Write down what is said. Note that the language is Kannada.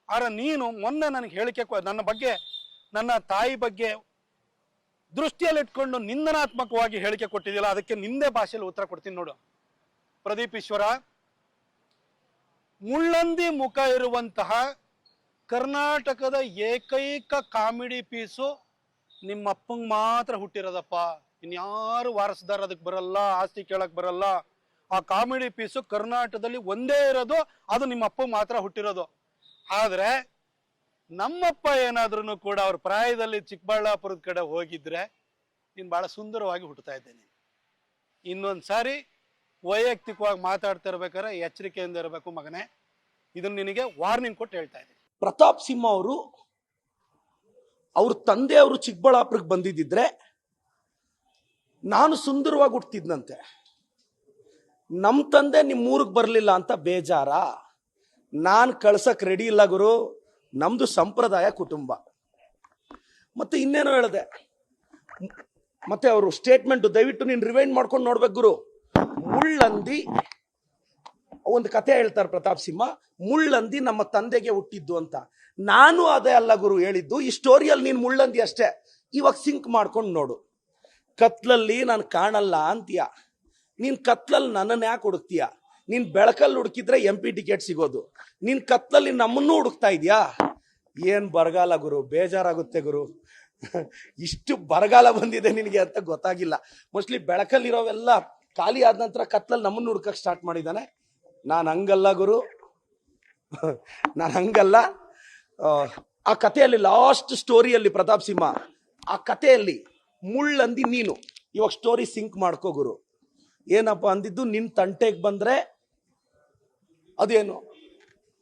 ಆದ್ರೆ ನೀನು ಮೊನ್ನೆ ನನಗೆ ಹೇಳಿಕೆ ನನ್ನ ಬಗ್ಗೆ, ನನ್ನ ತಾಯಿ ಬಗ್ಗೆ ದೃಷ್ಟಿಯಲ್ಲಿ ಇಟ್ಕೊಂಡು ನಿಂದನಾತ್ಮಕವಾಗಿ ಹೇಳಿಕೆ ಕೊಟ್ಟಿದ್ದಿಲ್ಲ. ಅದಕ್ಕೆ ನಿಂದೆ ಭಾಷೆಯಲ್ಲಿ ಉತ್ತರ ಕೊಡ್ತೀನಿ ನೋಡು. ಪ್ರದೀಪ್ ಈಶ್ವರ, ಮುಳ್ಳಂದಿ ಮುಖ ಇರುವಂತಹ ಕರ್ನಾಟಕದ ಏಕೈಕ ಕಾಮಿಡಿ ಪೀಸು ನಿಮ್ಮಪ್ಪಂಗೆ ಮಾತ್ರ ಹುಟ್ಟಿರೋದಪ್ಪ. ಇನ್ಯಾರು ವಾರಸದಾರ ಅದಕ್ಕೆ ಬರಲ್ಲ, ಆಸ್ತಿ ಕೇಳಕ್ ಬರಲ್ಲ. ಆ ಕಾಮಿಡಿ ಪೀಸು ಕರ್ನಾಟಕದಲ್ಲಿ ಒಂದೇ ಇರೋದು, ಅದು ನಿಮ್ಮಪ್ಪ ಮಾತ್ರ ಹುಟ್ಟಿರೋದು. ಆದ್ರೆ ನಮ್ಮಪ್ಪ ಏನಾದ್ರೂ ಕೂಡ ಅವ್ರ ಪ್ರಾಯದಲ್ಲಿ ಚಿಕ್ಕಬಳ್ಳಾಪುರದ ಕಡೆ ಹೋಗಿದ್ರೆ ನೀನು ಬಹಳ ಸುಂದರವಾಗಿ ಹುಟ್ಟುತ್ತಾ ಇದ್ದೇನೆ. ಇನ್ನೊಂದ್ಸಾರಿ ವೈಯಕ್ತಿಕವಾಗಿ ಮಾತಾಡ್ತಾ ಇರ್ಬೇಕಾದ್ರೆ ಎಚ್ಚರಿಕೆಯಿಂದ ಇರಬೇಕು ಮಗನೇ. ಇದನ್ನ ನಿನಗೆ ವಾರ್ನಿಂಗ್ ಕೊಟ್ಟು ಹೇಳ್ತಾ ಇದ್ದೀನಿ. ಪ್ರತಾಪ್ ಸಿಂಹ ಅವರು ಅವ್ರ ತಂದೆಯವರು ಚಿಕ್ಕಬಳ್ಳಾಪುರಕ್ಕೆ ಬಂದಿದ್ದಿದ್ರೆ ನಾನು ಸುಂದರವಾಗಿ ಹುಟ್ಟಿದ್ನಂತೆ. ನಮ್ಮ ತಂದೆ ನಿಮ್ಮ ಊರಿಗೆ ಬರಲಿಲ್ಲ ಅಂತ ಬೇಜಾರ? ನಾನು ಕಳ್ಸಕ್ ರೆಡಿ ಇಲ್ಲ ಗುರು, ನಮ್ದು ಸಂಪ್ರದಾಯ ಕುಟುಂಬ. ಮತ್ತೆ ಇನ್ನೇನೋ ಹೇಳಿದೆ, ಮತ್ತೆ ಅವರು ಸ್ಟೇಟ್ಮೆಂಟ್ ದಯವಿಟ್ಟು ನೀನು ರಿವೈಂಡ್ ಮಾಡ್ಕೊಂಡು ನೋಡ್ಬೇಕು ಗುರು. ಮುಳ್ಳಂದಿ ಒಂದು ಕತೆ ಹೇಳ್ತಾರೆ ಪ್ರತಾಪ್ ಸಿಂಹ, ಮುಳ್ಳಂದಿ ನಮ್ಮ ತಂದೆಗೆ ಹುಟ್ಟಿದ್ದು ಅಂತ. ನಾನು ಅದೇ ಅಲ್ಲ ಗುರು ಹೇಳಿದ್ದು, ಈ ಸ್ಟೋರಿಯಲ್ಲಿ ನೀನು ಮುಳ್ಳಂದಿ ಅಷ್ಟೇ. ಇವಾಗ ಸಿಂಕ್ ಮಾಡ್ಕೊಂಡು ನೋಡು. ಕತ್ಲಲ್ಲಿ ನಾನು ಕಾಣಲ್ಲ ಅಂತೀಯ, ನೀನ್ ಕತ್ಲಲ್ಲಿ ನನ್ನನ್ನು ಯಾಕೆ ಹುಡುಕ್ತೀಯ? ನೀನ್ ಬೆಳಕಲ್ಲಿ ಹುಡುಕಿದ್ರೆ MP ಟಿಕೆಟ್ ಸಿಗೋದು, ನೀನ್ ಕತ್ಲಲ್ಲಿ ನಮ್ಮನ್ನು ಹುಡುಕ್ತಾ ಇದೀಯಾ? ಏನ್ ಬರಗಾಲ ಗುರು, ಬೇಜಾರಾಗುತ್ತೆ ಗುರು. ಇಷ್ಟು ಬರಗಾಲ ಬಂದಿದೆ ನಿನಗೆ ಅಂತ ಗೊತ್ತಾಗಿಲ್ಲ. ಮೋಸ್ಟ್ಲಿ ಬೆಳಕಲ್ಲಿರೋವೆಲ್ಲ ಖಾಲಿ ಆದ ನಂತರ ಕತ್ಲಲ್ಲಿ ನಮ್ಮನ್ನು ಹುಡುಕಕ್ಕೆ ಸ್ಟಾರ್ಟ್ ಮಾಡಿದ್ದಾನೆ. ನಾನು ಹಂಗಲ್ಲ ಗುರು, ನಾನು ಹಂಗಲ್ಲ. ಆ ಕಥೆಯಲ್ಲಿ ಲಾಸ್ಟ್ ಸ್ಟೋರಿಯಲ್ಲಿ ಪ್ರತಾಪ್ ಸಿಂಹ, ಆ ಕಥೆಯಲ್ಲಿ ಮುಳ್ಳಂದಿ ನೀನು. ಇವಾಗ ಸ್ಟೋರಿ ಸಿಂಕ್ ಮಾಡ್ಕೋ ಗುರು. ಏನಪ್ಪ ಅಂದಿದ್ದು, ನಿನ್ ತಂಟೆಗೆ ಬಂದ್ರೆ ಅದೇನು